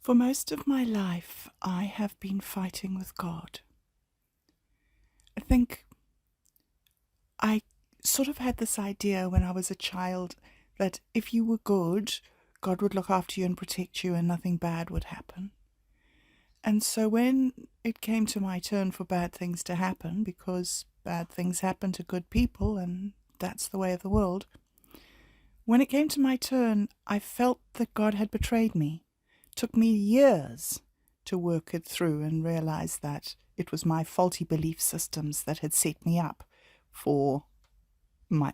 For most of my life, I have been fighting with God. I think I sort of had this idea when I was a child that if you were good, God would look after you and protect you and nothing bad would happen. And so when it came to my turn for bad things to happen, because bad things happen to good people and that's the way of the world, when it came to my turn, I felt that God had betrayed me. It took me years to work it through and realize that it was my faulty belief systems that had set me up for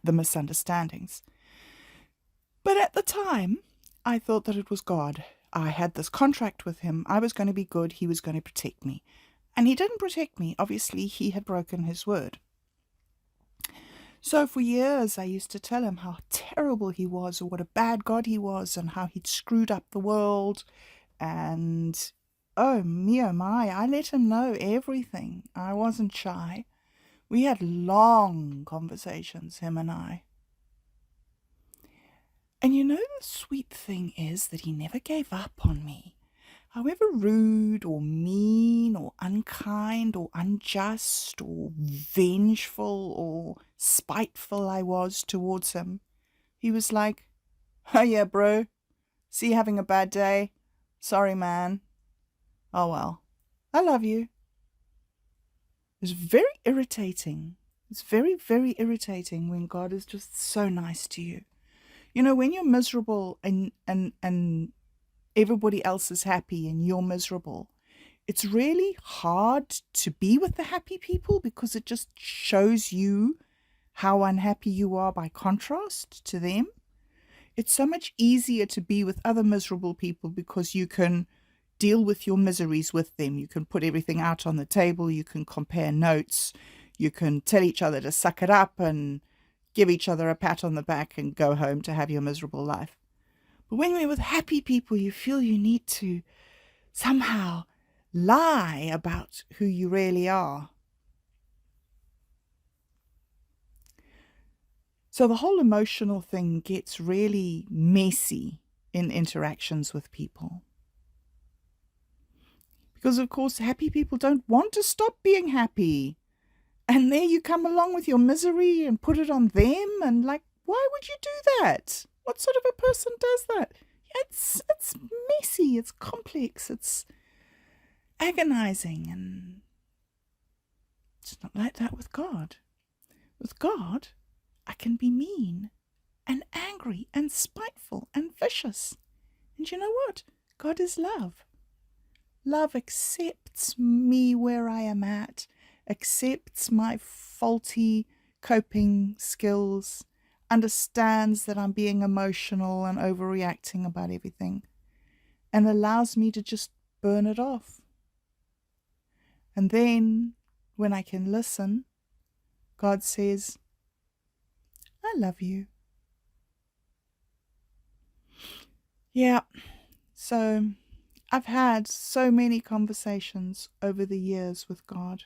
the misunderstandings. But at the time, I thought that it was God. I had this contract with him. I was going to be good. He was going to protect me. And he didn't protect me. Obviously, he had broken his word. So for years, I used to tell him how terrible he was, or what a bad God he was, and how he'd screwed up the world. And oh me, oh my, I let him know everything. I wasn't shy. We had long conversations, him and I. And you know, the sweet thing is that he never gave up on me. However rude or mean or unkind or unjust or vengeful or spiteful I was towards him, he was like, "Oh yeah, bro. See you having a bad day. Sorry, man. Oh well. I love you." It's very irritating. It's very, very irritating when God is just so nice to you. You know, when you're miserable and everybody else is happy and you're miserable, it's really hard to be with the happy people because it just shows you how unhappy you are by contrast to them. It's so much easier to be with other miserable people because you can deal with your miseries with them. You can put everything out on the table. You can compare notes. You can tell each other to suck it up and give each other a pat on the back and go home to have your miserable life. But when you're with happy people, you feel you need to somehow lie about who you really are. So the whole emotional thing gets really messy in interactions with people. Because, of course, happy people don't want to stop being happy. And there you come along with your misery and put it on them. And like, why would you do that? What sort of a person does that? It's messy, it's complex, it's agonizing, and it's not like that with God. With God, I can be mean and angry and spiteful and vicious. And you know what? God is love. Love accepts me where I am at, accepts my faulty coping skills, understands that I'm being emotional and overreacting about everything, and allows me to just burn it off. And then, when I can listen, God says, "I love you." Yeah, so I've had so many conversations over the years with God.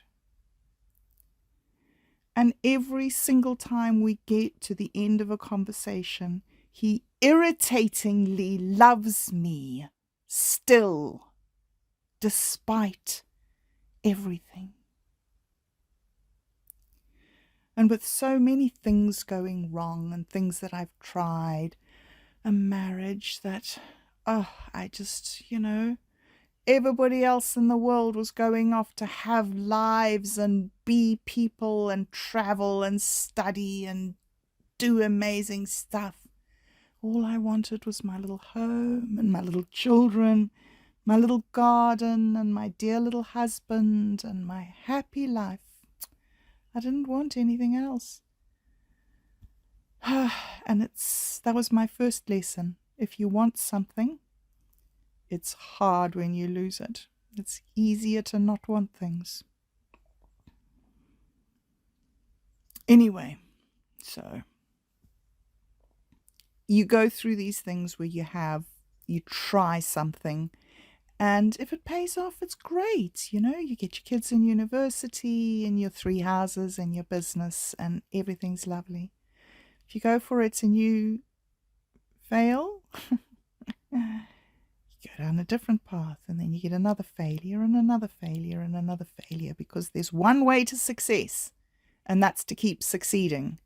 And every single time we get to the end of a conversation, he irritatingly loves me still, despite everything. And with so many things going wrong and things that I've tried, a marriage that, I just, everybody else in the world was going off to have lives and be people and travel and study and do amazing stuff. All I wanted was my little home and my little children, my little garden and my dear little husband and my happy life. I didn't want anything else. And that was my first lesson. If you want something, it's hard when you lose it. It's easier to not want things. Anyway, so you go through these things where you try something, and if it pays off, it's great. You get your kids in university and your 3 houses and your business and everything's lovely. If you go for it and you fail, you go down a different path, and then you get another failure and another failure and another failure, because there's one way to success, and that's to keep succeeding.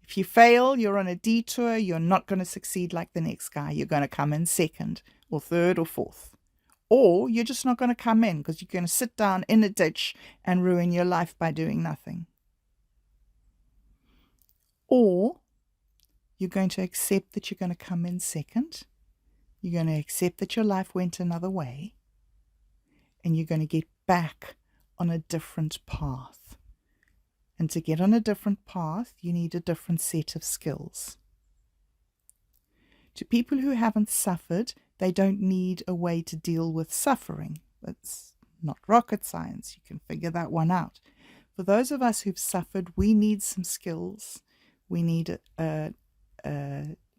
If you fail, you're on a detour, you're not going to succeed like the next guy. You're going to come in second or third or fourth. Or you're just not going to come in because you're going to sit down in a ditch and ruin your life by doing nothing. Or you're going to accept that you're going to come in second. You're going to accept that your life went another way. And you're going to get back on a different path. And to get on a different path, you need a different set of skills. To people who haven't suffered, they don't need a way to deal with suffering. It's not rocket science. You can figure that one out. For those of us who've suffered, we need some skills. We need a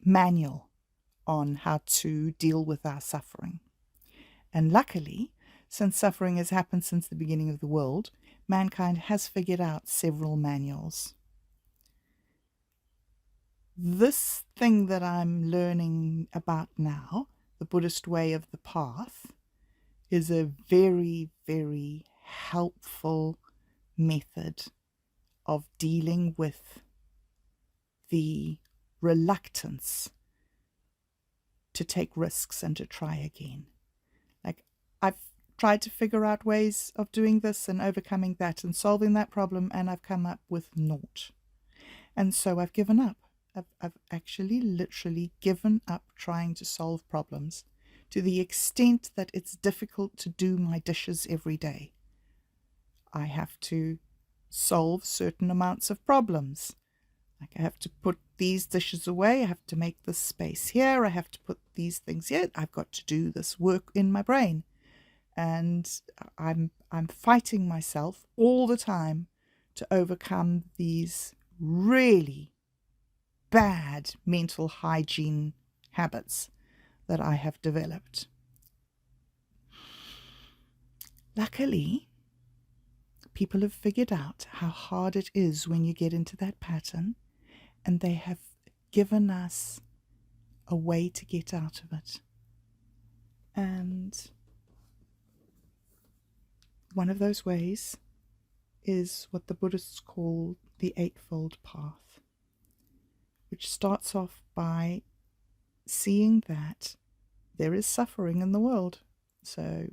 manual on how to deal with our suffering. And luckily, since suffering has happened since the beginning of the world, mankind has figured out several manuals. This thing that I'm learning about now, the Buddhist way of the path, is a very, very helpful method of dealing with the reluctance to take risks and to try again. Like, I've tried to figure out ways of doing this and overcoming that and solving that problem, and I've come up with naught. And so I've given up. I've actually literally given up trying to solve problems, to the extent that it's difficult to do my dishes every day. I have to solve certain amounts of problems. Like, I have to put these dishes away, I have to make this space here, I have to put these things here, I've got to do this work in my brain. And I'm fighting myself all the time to overcome these really bad mental hygiene habits that I have developed. Luckily, people have figured out how hard it is when you get into that pattern, and they have given us a way to get out of it. And one of those ways is what the Buddhists call the Eightfold Path, which starts off by seeing that there is suffering in the world. So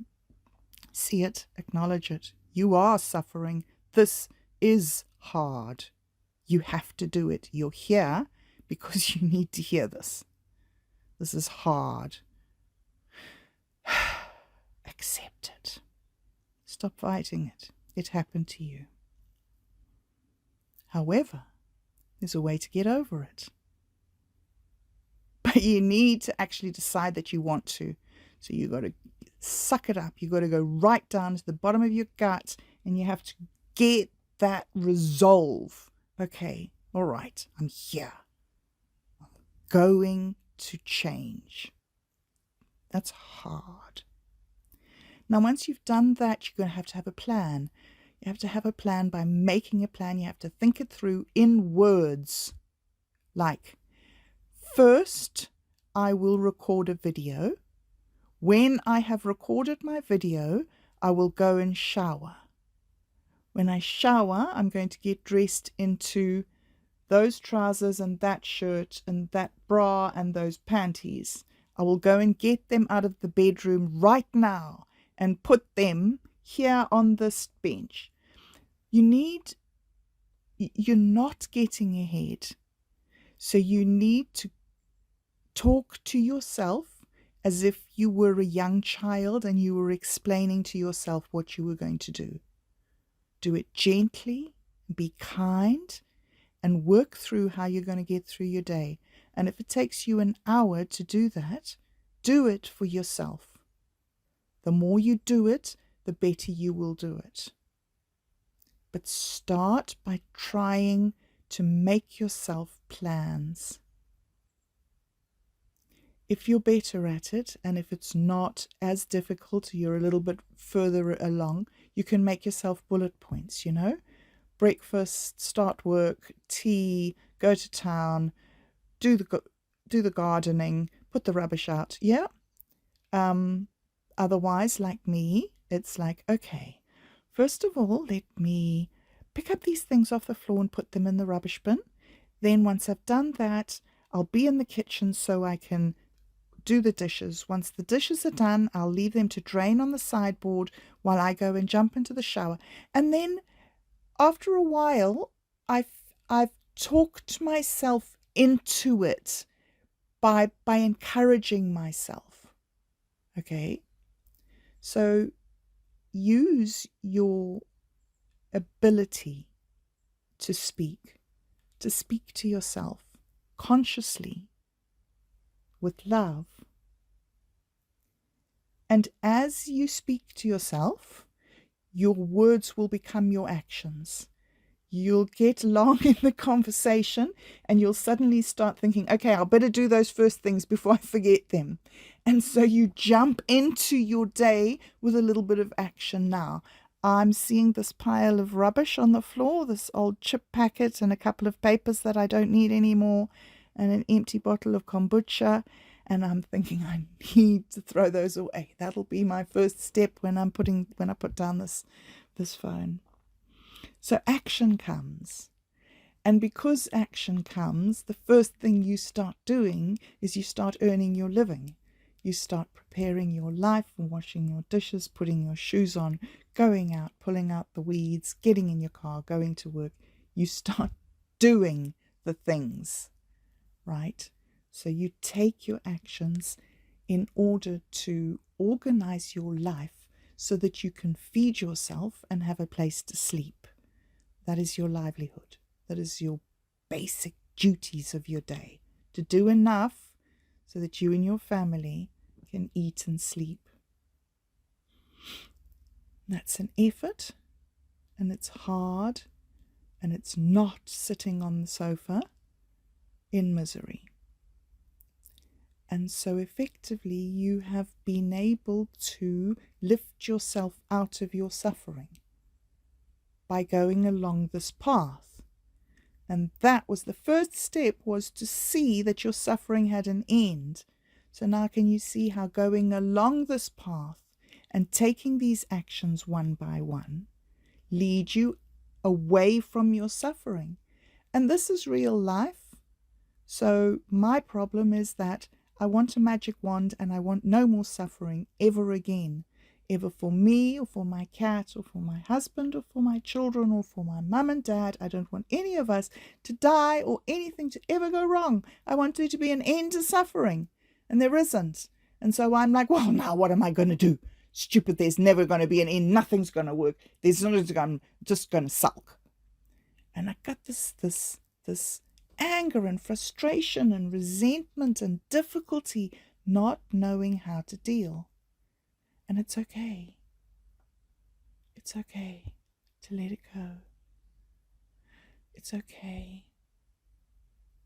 see it, acknowledge it. You are suffering. This is hard. You have to do it. You're here because you need to hear this. This is hard. Accept it. Stop fighting it. It happened to you. However, there's a way to get over it. But you need to actually decide that you want to. So you've got to suck it up. You've got to go right down to the bottom of your gut, and you have to get that resolve. Okay, all right, I'm here. I'm going to change. That's hard. Now, once you've done that, you're going to have a plan. You have to have a plan by making a plan. You have to think it through in words. Like, first, I will record a video. When I have recorded my video, I will go and shower. When I shower, I'm going to get dressed into those trousers and that shirt and that bra and those panties. I will go and get them out of the bedroom right now and put them here on this bench. You're not getting ahead. So you need to talk to yourself as if you were a young child and you were explaining to yourself what you were going to do. Do it gently, be kind, and work through how you're going to get through your day. And if it takes you an hour to do that, do it for yourself. The more you do it, the better you will do it. But start by trying to make yourself plans. If you're better at it, and if it's not as difficult, you're a little bit further along, you can make yourself bullet points, breakfast, start work, tea, go to town, do the gardening, put the rubbish out. Yeah, Otherwise, like me, it's like, okay, first of all, let me pick up these things off the floor and put them in the rubbish bin. Then once I've done that, I'll be in the kitchen so I can do the dishes. Once the dishes are done, I'll leave them to drain on the sideboard while I go and jump into the shower. And then after a while, I've talked myself into it by encouraging myself. Okay? So use your ability to speak to yourself consciously with love. And as you speak to yourself, your words will become your actions. You'll get long in the conversation and you'll suddenly start thinking, okay, I'll better do those first things before I forget them. And so you jump into your day with a little bit of action now. I'm seeing this pile of rubbish on the floor, this old chip packet and a couple of papers that I don't need anymore, and an empty bottle of kombucha. And I'm thinking I need to throw those away. That'll be my first step when I put down this phone. So action comes. And because action comes, the first thing you start doing is you start earning your living. You start preparing your life, washing your dishes, putting your shoes on, going out, pulling out the weeds, getting in your car, going to work. You start doing the things, right? So you take your actions in order to organize your life so that you can feed yourself and have a place to sleep. That is your livelihood. That is your basic duties of your day. To do enough so that you and your family can eat and sleep. That's an effort, and it's hard, and it's not sitting on the sofa in misery. And so effectively you have been able to lift yourself out of your suffering by going along this path. And that was the first step, was to see that your suffering had an end. So now can you see how going along this path and taking these actions one by one lead you away from your suffering? And this is real life. So my problem is that I want a magic wand and I want no more suffering ever again. Ever for me or for my cat or for my husband or for my children or for my mum and dad. I don't want any of us to die or anything to ever go wrong. I want there to be an end to suffering. And there isn't. And so I'm like, well, now what am I going to do? Stupid, there's never going to be an end. Nothing's going to work. I'm just going to sulk. And I got this anger and frustration and resentment and difficulty not knowing how to deal. And it's okay. It's okay to let it go. It's okay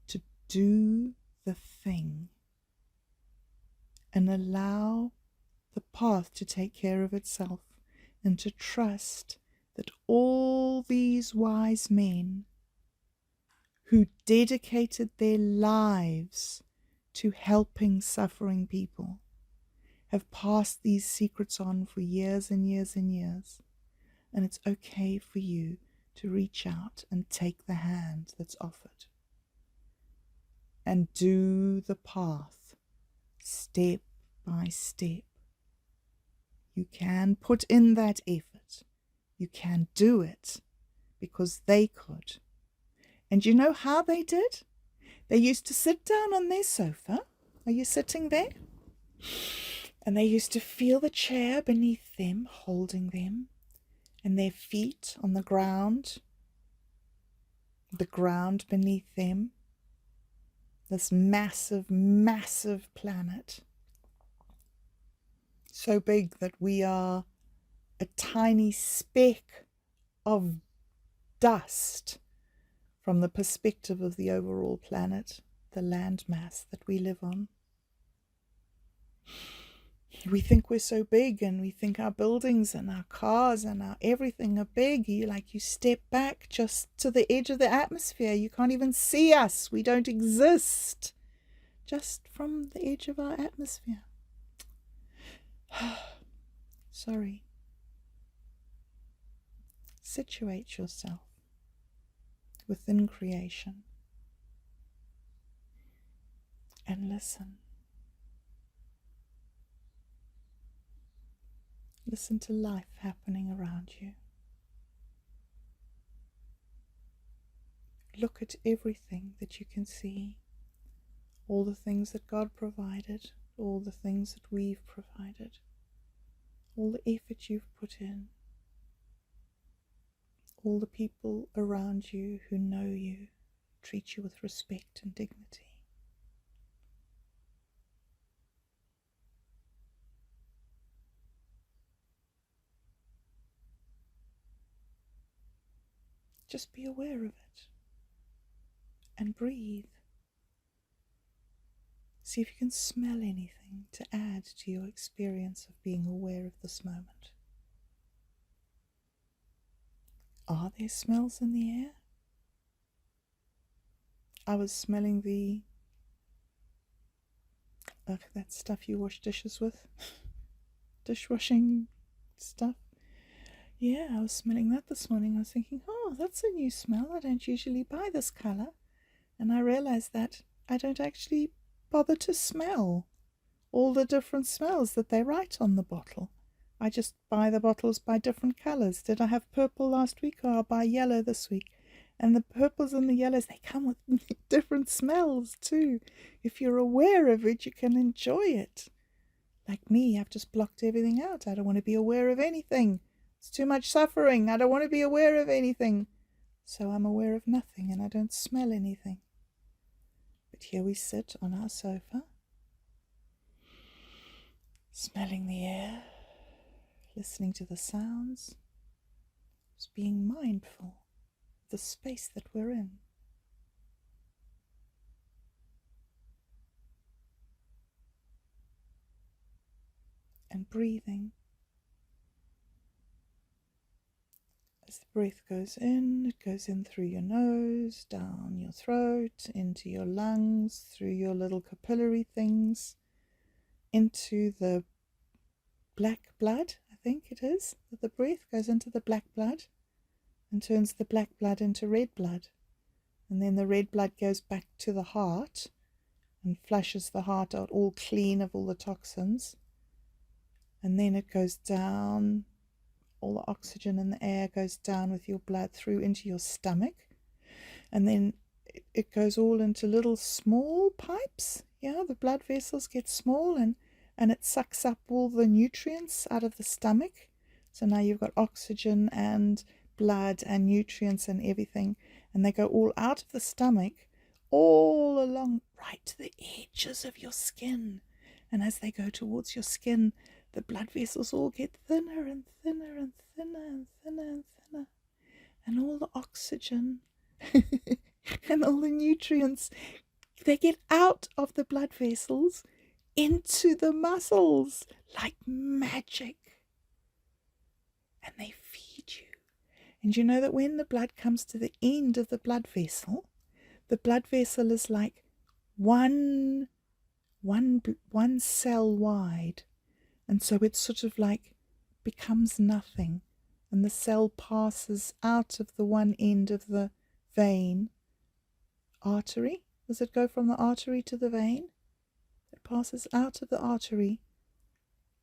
to do the thing and allow the path to take care of itself, and to trust that all these wise men who dedicated their lives to helping suffering people have passed these secrets on for years and years and years. And it's okay for you to reach out and take the hand that's offered and do the path step by step. You can put in that effort. You can do it because they could. And you know how they did? They used to sit down on their sofa. Are you sitting there? And they used to feel the chair beneath them, holding them, and their feet on the ground beneath them. This massive, massive planet. So big that we are a tiny speck of dust from the perspective of the overall planet, the landmass that we live on. We think we're so big, and we think our buildings and our cars and our everything are big. You step back just to the edge of the atmosphere. You can't even see us. We don't exist just from the edge of our atmosphere. Situate yourself within creation and listen. Listen to life happening around you. Look at everything that you can see, all the things that God provided, all the things that we've provided, all the effort you've put in, all the people around you who know you, treat you with respect and dignity. Just be aware of it and breathe. See if you can smell anything to add to your experience of being aware of this moment. Are there smells in the air? I was smelling that stuff you wash dishes with. Dishwashing stuff. Yeah, I was smelling that this morning. I was thinking, oh, that's a new smell. I don't usually buy this colour. And I realised that I don't actually bother to smell all the different smells that they write on the bottle. I just buy the bottles by different colours. Did I have purple last week? Or I'll buy yellow this week. And the purples and the yellows, they come with different smells too. If you're aware of it, you can enjoy it. Like me, I've just blocked everything out. I don't want to be aware of anything. It's too much suffering. I don't want to be aware of anything. So I'm aware of nothing and I don't smell anything. But here we sit on our sofa, smelling the air, listening to the sounds, just being mindful of the space that we're in. And breathing. As the breath goes in, it goes in through your nose, down your throat, into your lungs, through your little capillary things, into the black blood, I think it is, that the breath goes into the black blood and turns the black blood into red blood. And then the red blood goes back to the heart and flushes the heart out all clean of all the toxins. And then it goes down. All the oxygen in the air goes down with your blood through into your stomach, and then it goes all into little small pipes. Yeah, the blood vessels get small, and it sucks up all the nutrients out of the stomach. So now you've got oxygen and blood and nutrients and everything, and they go all out of the stomach, all along right to the edges of your skin. And as they go towards your skin, the blood vessels all get thinner and thinner and thinner and thinner and thinner. And all the oxygen and all the nutrients, they get out of the blood vessels into the muscles like magic. And they feed you. And you know that when the blood comes to the end of the blood vessel is like one cell wide. And so it sort of like becomes nothing. And the cell passes out of the one end of the vein. Artery? Does it go from the artery to the vein? It passes out of the artery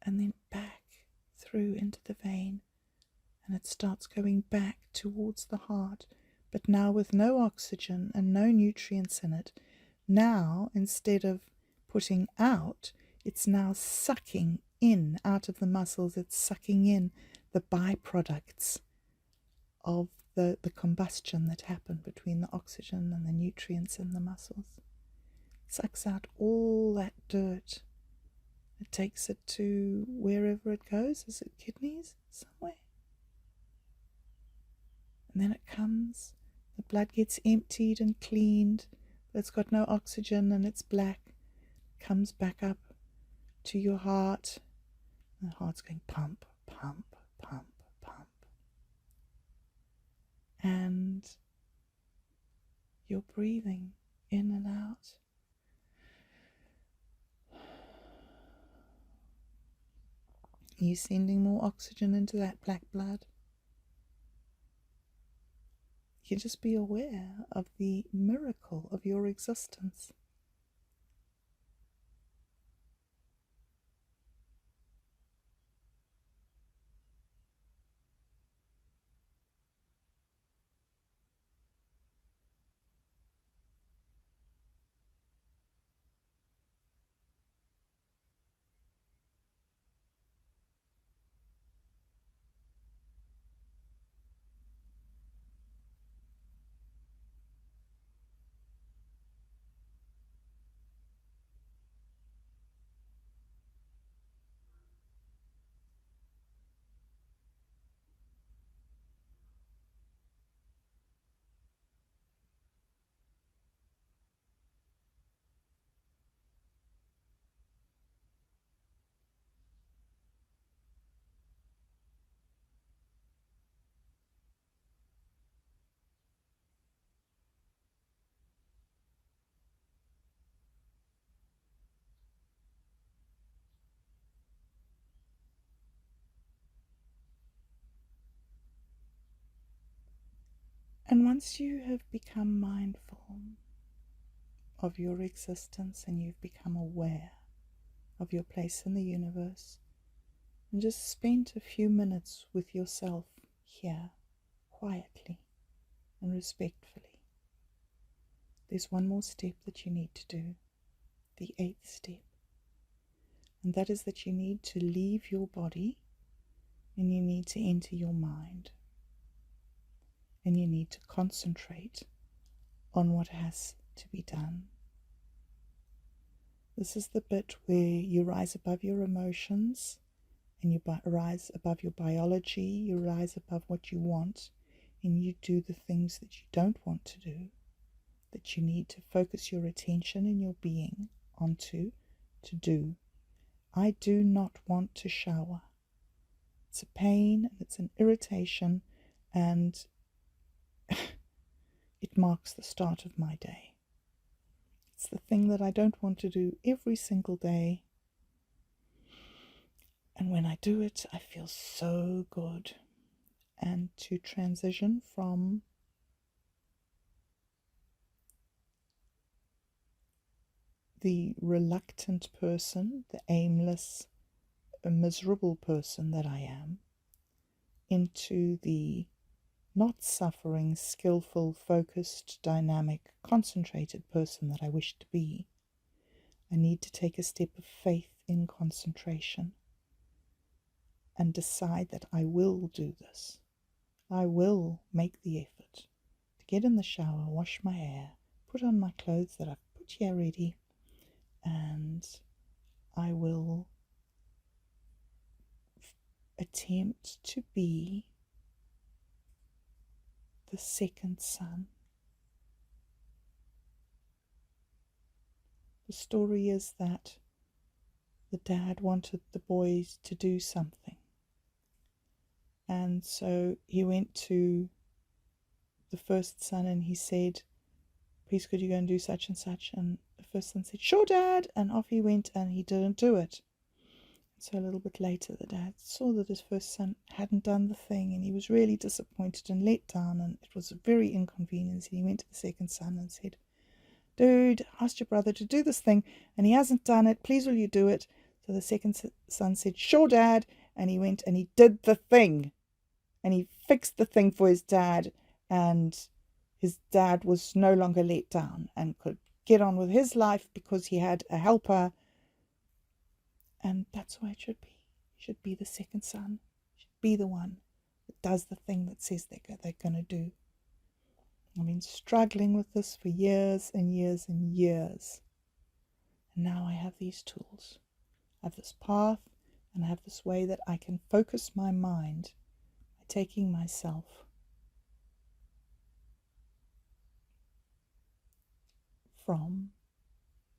and then back through into the vein. And it starts going back towards the heart. But now with no oxygen and no nutrients in it. Now, instead of putting out, it's now sucking in out of the muscles. It's sucking in the byproducts of the combustion that happened between the oxygen and the nutrients in the muscles. It sucks out all that dirt. It takes it to wherever it goes. Is it kidneys? Somewhere. And then it comes, the blood gets emptied and cleaned, but it's got no oxygen and it's black. It comes back up to your heart. And the heart's going pump, pump, pump, pump. And you're breathing in and out. You're sending more oxygen into that black blood. You just be aware of the miracle of your existence. And once you have become mindful of your existence and you've become aware of your place in the universe, and just spent a few minutes with yourself here, quietly and respectfully, there's one more step that you need to do, the 8th step, and that is that you need to leave your body and you need to enter your mind, and you need to concentrate on what has to be done. This is the bit where you rise above your emotions and you rise above your biology, you rise above what you want, and you do the things that you don't want to do, that you need to focus your attention and your being onto to do. I do not want to shower. It's a pain and it's an irritation, and it marks the start of my day. It's the thing that I don't want to do every single day. And when I do it, I feel so good. And to transition from the reluctant person, the aimless, miserable person that I am, into the not suffering, skillful, focused, dynamic, concentrated person that I wish to be, I need to take a step of faith in concentration and decide that I will do this. I will make the effort to get in the shower, wash my hair, put on my clothes that I've put here ready, and I will attempt to be the second son. The story is that the dad wanted the boys to do something, and so he went to the first son and he said, please could you go and do such and such? And the first son said, sure dad, and off he went, and he didn't do it. So a little bit later the dad saw that his first son hadn't done the thing, and he was really disappointed and let down, and it was a very inconvenience. And he went to the second son and said, dude, I asked your brother to do this thing and he hasn't done it, please will you do it? So the second son said, sure dad, and he went and he did the thing, and he fixed the thing for his dad, and his dad was no longer let down and could get on with his life because he had a helper. And that's why it should be. It should be the second son. It should be the one that does the thing that says they're going to do. I've been struggling with this for years and years and years. And now I have these tools. I have this path, and I have this way that I can focus my mind by taking myself from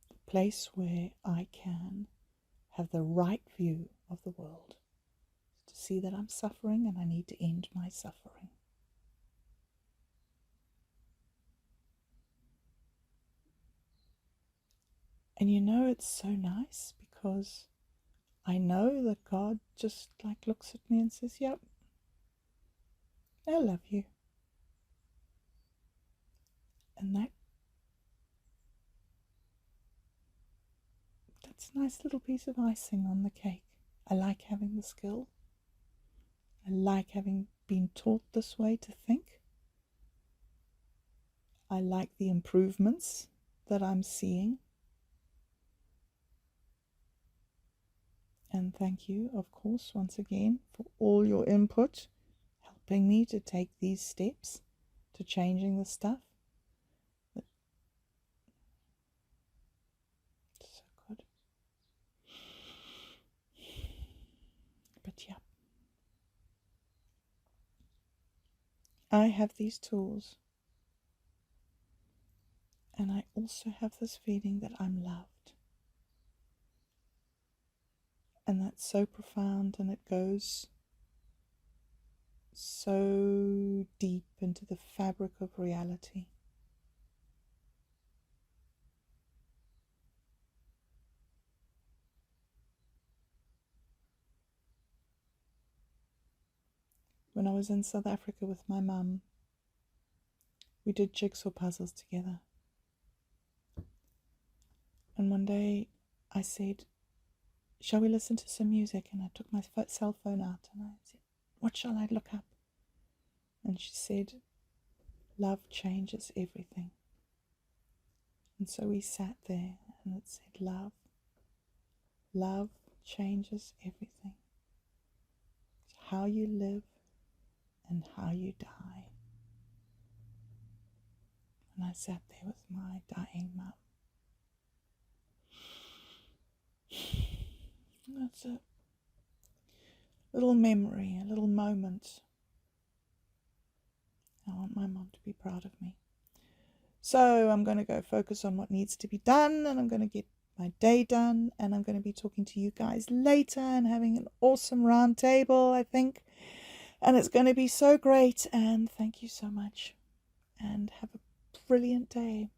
the place where I can have the right view of the world, to see that I'm suffering and I need to end my suffering. And you know, it's so nice because I know that God just like looks at me and says, yep, I love you. And that's a nice little piece of icing on the cake. I like having the skill. I like having been taught this way to think. I like the improvements that I'm seeing. And thank you, of course, once again, for all your input, helping me to take these steps to changing the stuff. So good. But yeah, I have these tools. And I also have this feeling that I'm loved. And that's so profound, and it goes so deep into the fabric of reality. When I was in South Africa with my mum, we did jigsaw puzzles together. And one day I said, shall we listen to some music? And I took my cell phone out and I said, what shall I look up? And she said, love changes everything. And so we sat there and it said, love changes everything. It's how you live and how you die. And I sat there with my dying mum. That's a little memory, a little moment. I want my mum to be proud of me. So I'm going to go focus on what needs to be done, and I'm going to get my day done, and I'm going to be talking to you guys later and having an awesome round table, I think. And it's going to be so great, and thank you so much. And have a brilliant day.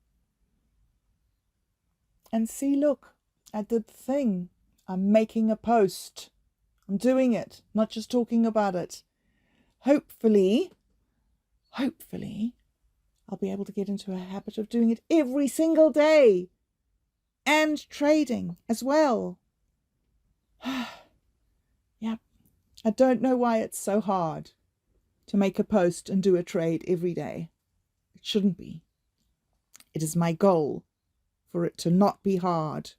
And see, look, I did the thing. I'm making a post. I'm doing it, not just talking about it. Hopefully, I'll be able to get into a habit of doing it every single day. And trading as well. Yep. I don't know why it's so hard to make a post and do a trade every day. It shouldn't be. It is my goal for it to not be hard,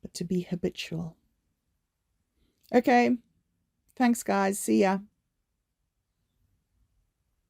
but to be habitual. Okay. Thanks, guys. See ya.